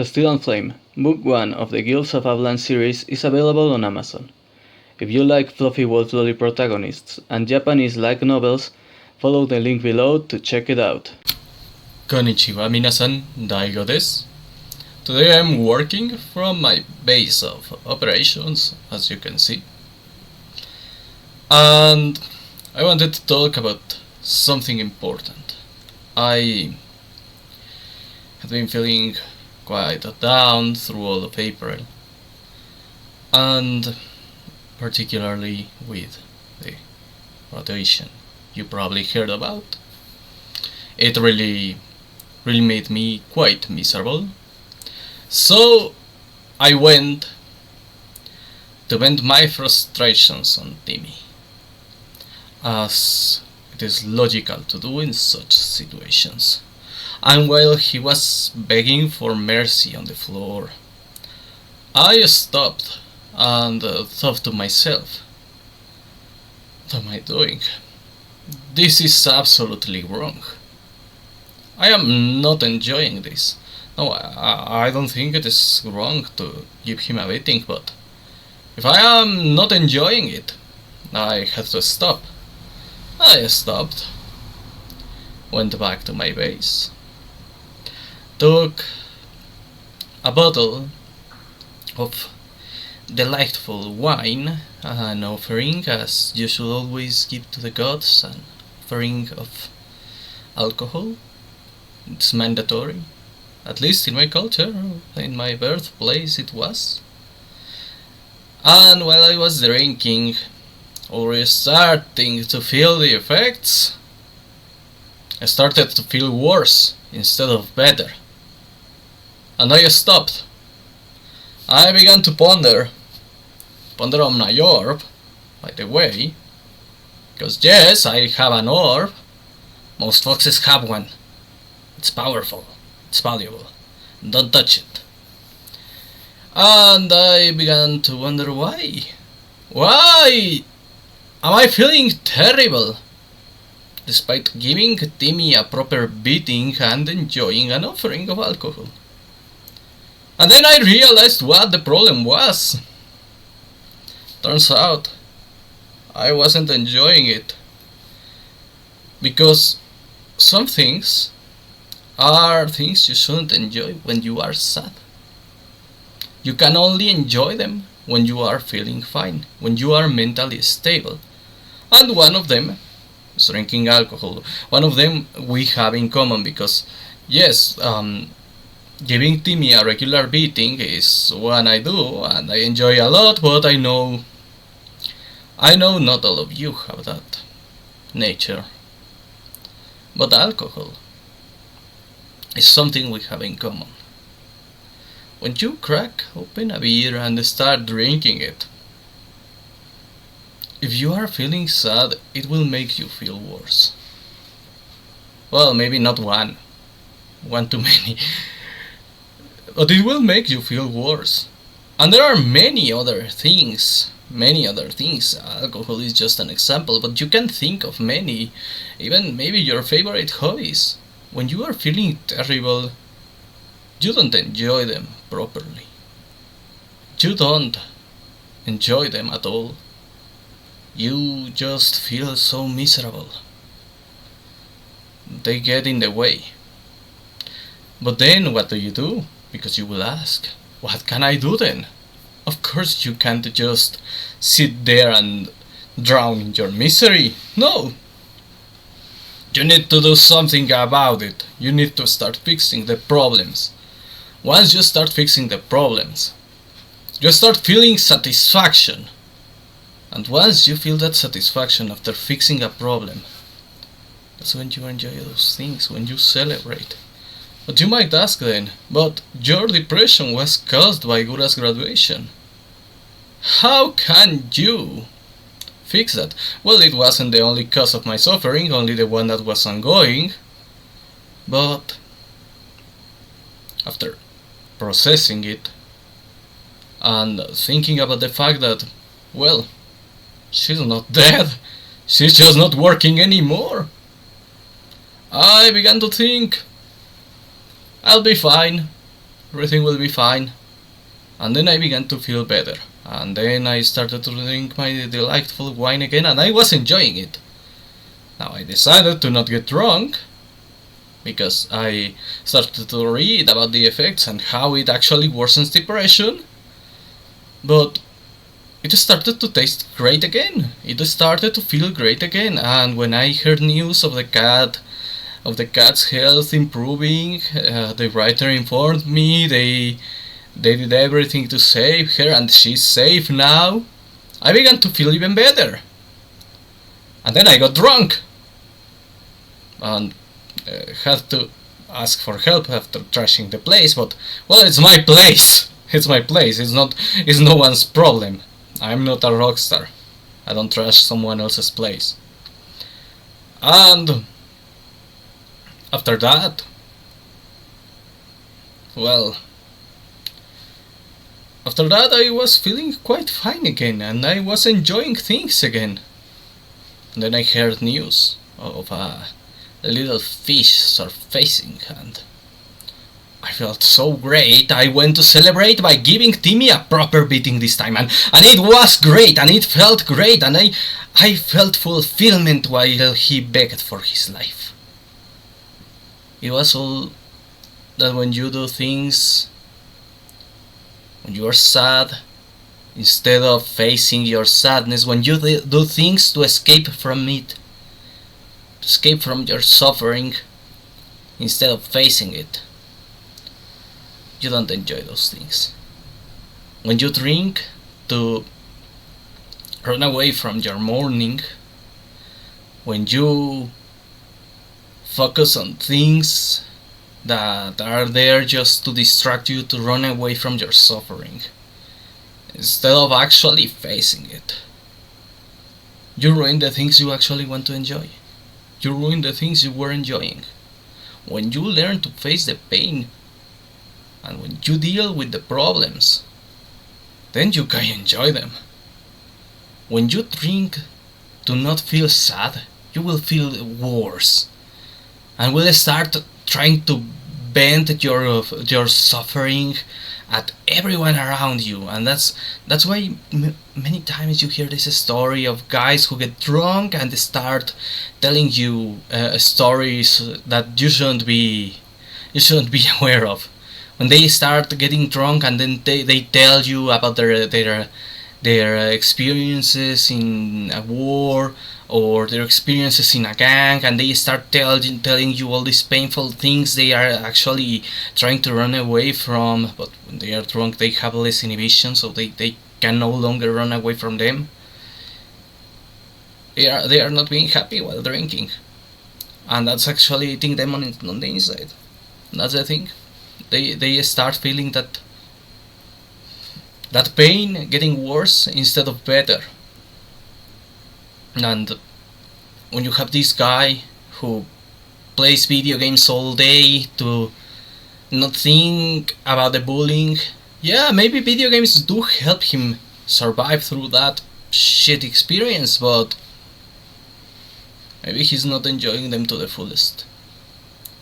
Steel and Flame, Book 1 of the Guilds of Avlaan series is available on Amazon. If you like fluffy wolf lolly protagonists and Japanese light novels, follow the link below to check it out. Konnichiwa minasan, Daigo desu. Today I'm working from my base of operations, as you can see. And I wanted to talk about something important. I had been feeling quite down through all of April, and particularly with the rotation you probably heard about. It really made me quite miserable. So I went to vent my frustrations on Timmy, as it is logical to do in such situations. And while he was begging for mercy on the floor, I stopped and thought to myself, what am I doing? This is absolutely wrong. I am not enjoying this. No, I don't think it is wrong to give him a beating, but if I am not enjoying it, I had to stop. I stopped, went back to my base, took a bottle of delightful wine, an offering, as you should always give to the gods, an offering of alcohol. It's mandatory, at least in my culture, in my birthplace it was. And while I was drinking, already starting to feel the effects, I started to feel worse instead of better. And I stopped. I began to ponder on my orb, by the way, because yes, I have an orb. Most foxes have one. It's powerful, it's valuable, don't touch it. And I began to wonder why. Why am I feeling terrible, despite giving Timmy a proper beating and enjoying an offering of alcohol? And then I realized what the problem was. Turns out, I wasn't enjoying it. Because some things are things you shouldn't enjoy when you are sad. You can only enjoy them when you are feeling fine, when you are mentally stable. And one of them is drinking alcohol. One of them we have in common, because yes, giving Timmy a regular beating is one I do and I enjoy a lot, but I know not all of you have that nature. But alcohol is something we have in common. When you crack open a beer and start drinking it, if you are feeling sad, it will make you feel worse. Well, maybe not one too many, but it will make you feel worse. And there are many other things. Alcohol is just an example, but you can think of many, even maybe your favorite hobbies. When you are feeling terrible, you don't enjoy them properly. You don't enjoy them at all. You just feel so miserable. They get in the way. But then what do? Because you will ask, what can I do then? Of course you can't just sit there and drown in your misery. No! You need to do something about it. You need to start fixing the problems. Once you start fixing the problems, you start feeling satisfaction. And once you feel that satisfaction after fixing a problem, that's when you enjoy those things, when you celebrate. But you might ask then, but your depression was caused by Gura's graduation. How can you fix that? Well, it wasn't the only cause of my suffering, only the one that was ongoing. But after processing it and thinking about the fact that, well, she's not dead, she's just not working anymore, I began to think, I'll be fine. everything will be fine. And then I began to feel better. And then I started to drink my delightful wine again, and I was enjoying it. Now I decided to not get drunk, because I started to read about the effects and how it actually worsens depression. But it started to taste great again. It started to feel great again. And when I heard news of the cat's health improving, the writer informed me they did everything to save her, and she's safe now. I began to feel even better. And then I got drunk and had to ask for help after trashing the place. But well, it's my place. It's my place. It's no one's problem. I'm not a rockstar. I don't trash someone else's place. And after that, well, after that I was feeling quite fine again, and I was enjoying things again. And then I heard news of a little fish surfacing, and I felt so great. I went to celebrate by giving Timmy a proper beating this time, and it was great, and it felt great, and I felt fulfillment while he begged for his life. It was all that when you do things, when you are sad, instead of facing your sadness, when you do things to escape from it, to escape from your suffering, instead of facing it, you don't enjoy those things. When you drink to run away from your mourning, when you focus on things that are there just to distract you, to run away from your suffering, instead of actually facing it, you ruin the things you actually want to enjoy. You ruin the things you were enjoying. When you learn to face the pain, and when you deal with the problems, then you can enjoy them. When you drink to not feel sad, you will feel worse, and will start trying to vent your suffering at everyone around you. And that's why many times you hear this story of guys who get drunk and start telling you stories that you shouldn't be aware of. When they start getting drunk and then they tell you about their experiences in a war, or their experiences in a gang, and they start telling you all these painful things they are actually trying to run away from. But when they are drunk, they have less inhibition, so they can no longer run away from them. They are not being happy while drinking, and that's actually eating them on the inside. That's the thing. They start feeling that pain getting worse instead of better. And when you have this guy who plays video games all day to not think about the bullying, yeah, maybe video games do help him survive through that shit experience, but maybe he's not enjoying them to the fullest,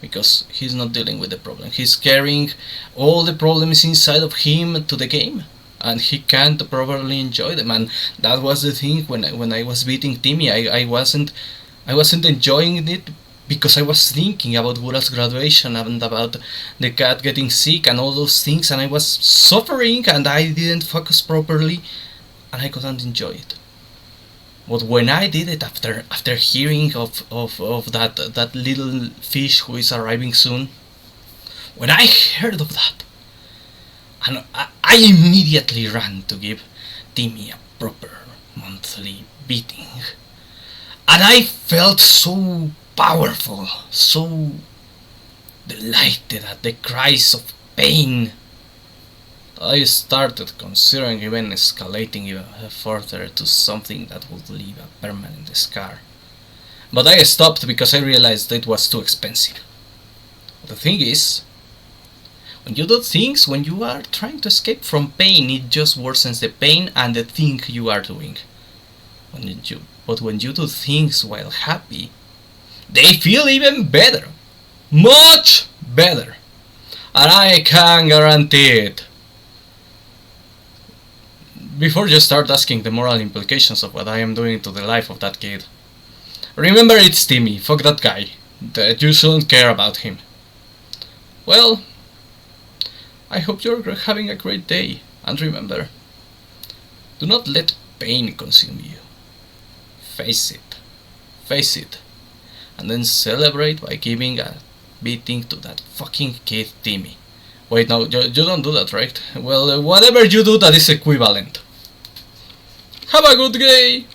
because he's not dealing with the problem. He's carrying all the problems inside of him to the game, and he can't properly enjoy them. And that was the thing when I was beating Timmy. I wasn't enjoying it because I was thinking about Gura's graduation and about the cat getting sick and all those things, and I was suffering and I didn't focus properly and I couldn't enjoy it. But when I did it after hearing of that little fish who is arriving soon, when I heard of that, and I immediately ran to give Timmy a proper monthly beating. And I felt so powerful, so delighted at the cries of pain. I started considering even escalating even further to something that would leave a permanent scar. But I stopped because I realized it was too expensive. The thing is, when you do things, when you are trying to escape from pain, it just worsens the pain and the thing you are doing. But when you do things while happy, they feel even better. Much better. And I can guarantee it. Before you start asking the moral implications of what I am doing to the life of that kid, remember it's Timmy, fuck that guy. That you shouldn't care about him. Well, I hope you're having a great day, and remember, do not let pain consume you. Face it, and then celebrate by giving a beating to that fucking kid Timmy. Wait, no, you don't do that, right? Well, whatever you do that is equivalent. Have a good day!